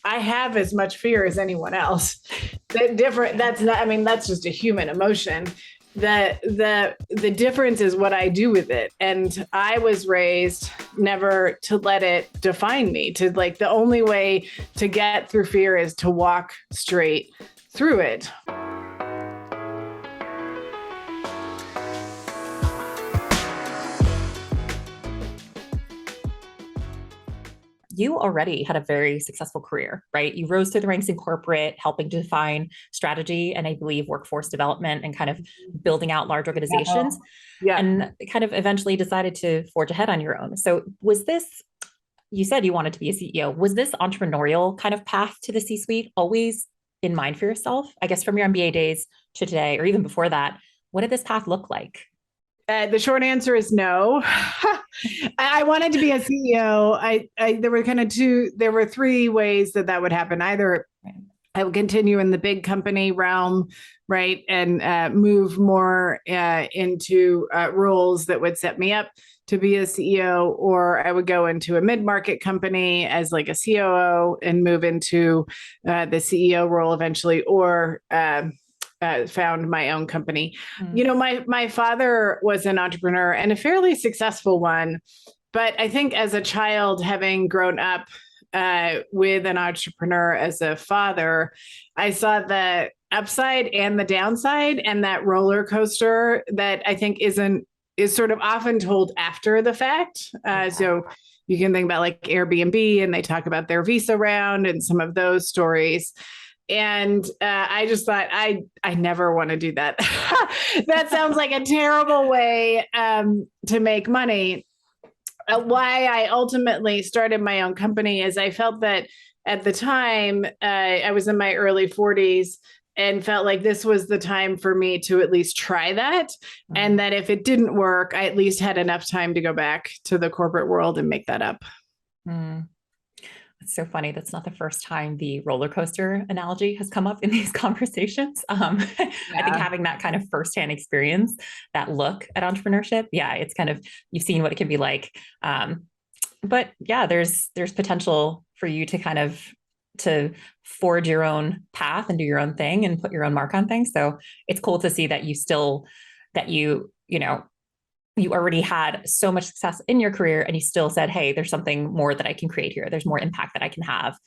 I have as much fear as anyone else. That's not, I mean, that's just a human emotion. The difference is what I do with it. And I was raised never to let it define me, to like, the only way to get through fear is to walk straight through it. You already had a very successful career, right? You rose through the ranks in corporate, helping to define strategy and I believe workforce development and kind of building out large organizations. Yeah. And kind of eventually decided to forge ahead on your own. So was this, you said you wanted to be a CEO. Was this entrepreneurial kind of path to the C-suite always in mind for yourself? I guess from your MBA days to today, or even before that, what did this path look like? The short answer is no. I wanted to be a CEO. There were there were three ways that would happen. Either I would continue in the big company realm, right, and move more into roles that would set me up to be a CEO, or I would go into a mid-market company as like a COO and move into the CEO role eventually, or found my own company. You know, my father was an entrepreneur and a fairly successful one. But I think as a child, having grown up with an entrepreneur as a father, I saw the upside and the downside, and that roller coaster that I think is sort of often told after the fact. So you can think about like Airbnb, and they talk about their Visa round and some of those stories. And I just thought, I never want to do that. That sounds like a terrible way to make money. Why I ultimately started my own company is I felt that at the time, I was in my early 40s and felt like this was the time for me to at least try that. And that if it didn't work, I at least had enough time to go back to the corporate world and make that up. It's so funny. That's not the first time the roller coaster analogy has come up in these conversations. I think having that kind of firsthand experience, that look at entrepreneurship, it's kind of, you've seen what it can be like. But yeah, there's potential for you to kind of to forge your own path and do your own thing and put your own mark on things. So it's cool to see that you already had so much success in your career and you still said, hey, there's something more that I can create here. There's more impact that I can have,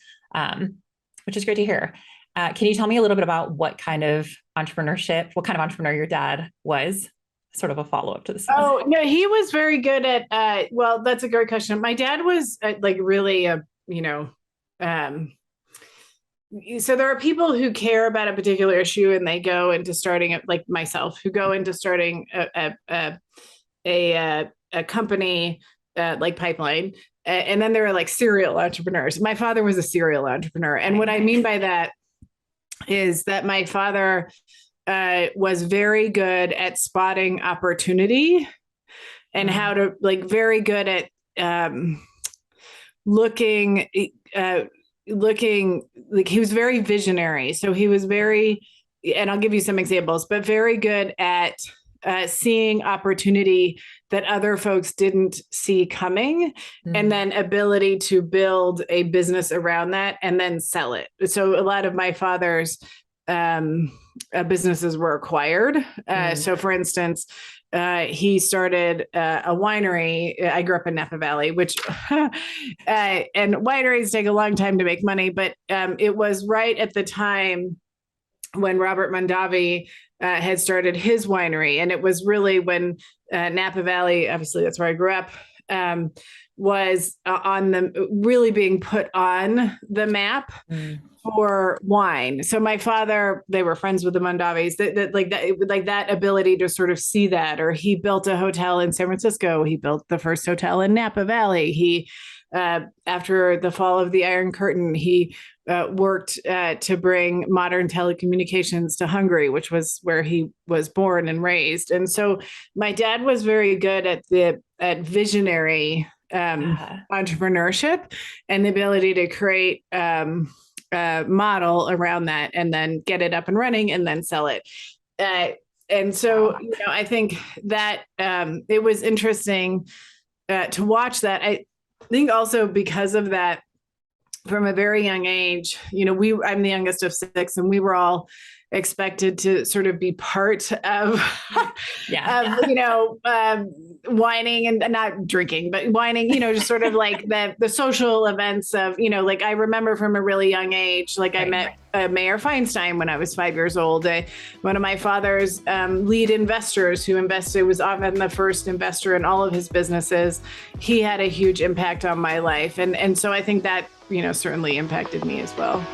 which is great to hear. Can you tell me a little bit about what kind of entrepreneur your dad was? Sort of a follow-up to this. Oh, no, he was very good at, well, that's a great question. My dad was like really so there are people who care about a particular issue and they go into starting, like myself, who go into starting a company like Pipeline. And then there are like serial entrepreneurs. My father was a serial entrepreneur. And what I mean by that is that my father was very good at spotting opportunity and how to very good at looking like he was very visionary. So he was and I'll give you some examples, but very good at seeing opportunity that other folks didn't see coming, and then ability to build a business around that and then sell it. So a lot of my father's businesses were acquired. So for instance, he started a winery. I grew up in Napa Valley, which and wineries take a long time to make money, but it was right at the time when Robert Mondavi had started his winery. And it was really when Napa Valley, obviously that's where I grew up, was really being put on the map for wine. So my father, they were friends with the Mondavis, that ability to sort of see that. Or he built a hotel in San Francisco. He built the first hotel in Napa Valley. He after the fall of the Iron Curtain, he worked to bring modern telecommunications to Hungary, which was where he was born and raised. And so my dad was very good at visionary entrepreneurship and the ability to create a model around that and then get it up and running and then sell it. And so, I think that it was interesting to watch that. I think also because of that from a very young age, I'm the youngest of six, and we were all expected to sort of be part of, whining and not drinking, but whining, just sort of like the social events of, like I remember from a really young age, like I met Mayor Feinstein when I was 5 years old. One of my father's lead investors who was often the first investor in all of his businesses. He had a huge impact on my life. And so I think that, certainly impacted me as well.